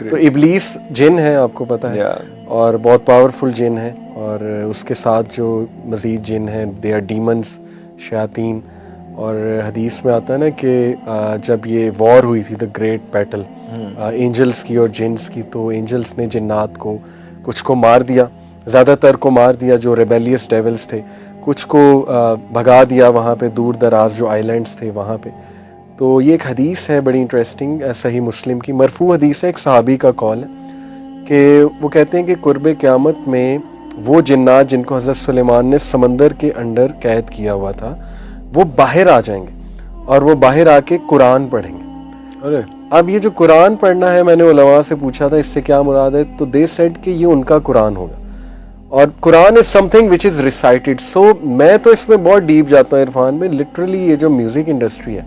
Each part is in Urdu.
تو ابلیس جن ہے آپ کو پتہ ہے, اور بہت پاورفل جن ہے, اور اس کے ساتھ جو مزید جن ہیں دے آر ڈیمنس, شیاطین. اور حدیث میں آتا ہے نا کہ جب یہ وار ہوئی تھی, دا گریٹ بیٹل اینجلس کی اور جنس کی, تو اینجلس نے جنات کو کچھ کو مار دیا, زیادہ تر کو مار دیا جو ریبیلیس ڈیولز تھے, کچھ کو بھگا دیا وہاں پہ دور دراز جو آئی لینڈس تھے وہاں پہ. تو یہ ایک حدیث ہے بڑی انٹرسٹنگ, صحیح مسلم کی مرفوع حدیث ہے, ایک صحابی کا قول ہے کہ وہ کہتے ہیں کہ قرب قیامت میں وہ جنات جن کو حضرت سلیمان نے سمندر کے انڈر قید کیا ہوا تھا وہ باہر آ جائیں گے, اور وہ باہر آ کے قرآن پڑھیں گے. اب یہ جو قرآن پڑھنا ہے, میں نے علماء سے پوچھا تھا اس سے کیا مراد ہے, تو دے سیڈ کہ یہ ان کا قرآن ہوگا, اور قرآن از some thing which is recited. سو میں تو اس میں بہت ڈیپ جاتا ہوں عرفان میں. لٹرلی یہ جو میوزک انڈسٹری ہے,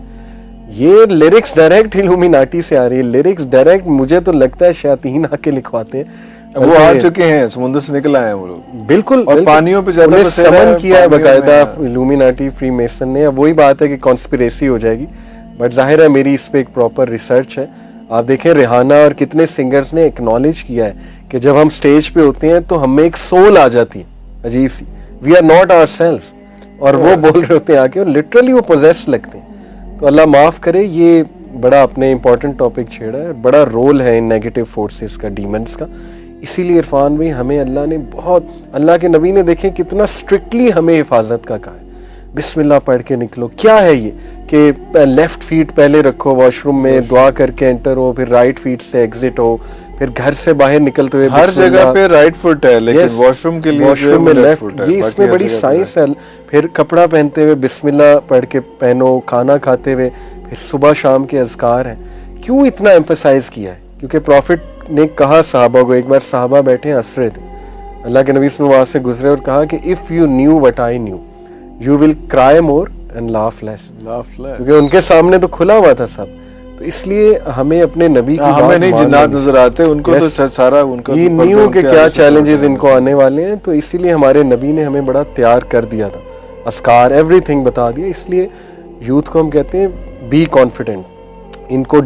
یہ لیرکس ڈائریکٹ الومیناٹی سے آ رہی ہے, لیرکس ڈائریکٹ مجھے تو لگتا ہے شیاطین آ کے لکھواتے ہیں. وہ آ چکے ہیں, سمندر سے نکل آئے ہیں وہ لوگ, بالکل, اور پانیوں پہ زیادہ سمن کیا ہے باقاعدہ الومیناٹی فری میسن نے. اب وہی بات ہے کہ کانسپریسی ہو جائے گی, بٹ ظاہر ہے میری اس پہ ایک پراپر ریسرچ ہے. آپ دیکھیں ریحانہ اور کتنے سنگرز نے ایکنالج کیا ہے کہ جب ہم سٹیج پہ ہوتے ہیں تو ہمیں ایک سول آ جاتی ہے عجیب سی, وی آر ناٹ آور سیلفز, اور وہ بول رہے ہوتے ہیں آ کے, اور لٹرلی وہ پوزیس لگتے ہیں. تو اللہ معاف کرے, یہ بڑا اپنے امپورٹنٹ ٹاپک چھیڑا ہے, بڑا رول ہے ان نیگیٹو فورسز کا, ڈیمنس کا. اسی لیے عرفان بھائی ہمیں اللہ نے بہت, اللہ کے نبی نے دیکھیں کتنا اسٹرکٹلی ہمیں حفاظت کا کہا ہے, بسم اللہ پڑھ کے نکلو. کیا ہے یہ کہ لیفٹ فیٹ پہلے رکھو واش روم میں, دعا کر کے انٹر ہو, پھر رائٹ فیٹ سے ایگزٹ ہو, پھر گھر سے باہر نکلتے ہوئے ہر جگہ پہ رائٹ فٹ ہے, لیکن واش روم کے لیے واش روم میں لیفٹ, یہ اس میں بڑی سائنس ہے. پھر کپڑا پہنتے ہوئے بسم اللہ پڑھ کے پہنو, کھانا کھاتے ہوئے پھر صبح شام کے اذکار ہیں. کیوں اتنا ایمفسائز کیا ہے؟ کیونکہ پروفٹ نے کہا صحابہ کو, ایک بار صحابہ بیٹھے ہنس رہے تھے, اللہ کے نبی صلی اللہ علیہ وسلم سے گزرے اور کہا کہ if you new what I knew you will کرائے مور اینڈ لاف لیس. کیونکہ ان کے سامنے تو کھلا ہوا تھا سب, تو اس لیے ہمیں اپنے نبی کی ہمیں نہیں جنات نظر آتے, ان کو تو سارا ان کا یہ نیو کہ کیا چیلنجز ان کو آنے والے ہیں. تو اسی لیے ہمارے نبی نے ہمیں بڑا تیار کر دیا تھا, اذکار ایوری تھنگ بتا دیا. اس لیے یوتھ کو ہم کہتے ہیں بی کانفیڈنٹ, ان کو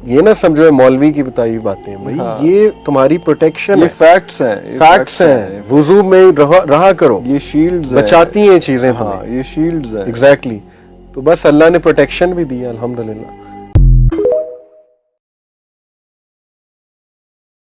یہ نہ سمجھو مولوی کی بتائی باتیں, بھائی یہ تمہاری پروٹیکشن, یہ فیکٹس ہیں, فیکٹس ہیں. وضو میں رہا کرو, یہ شیلڈز بچاتی ہیں چیزیں, یہ شیلڈز ہیں. ایگزیکٹلی. تو بس اللہ نے پروٹیکشن بھی دی الحمدللہ.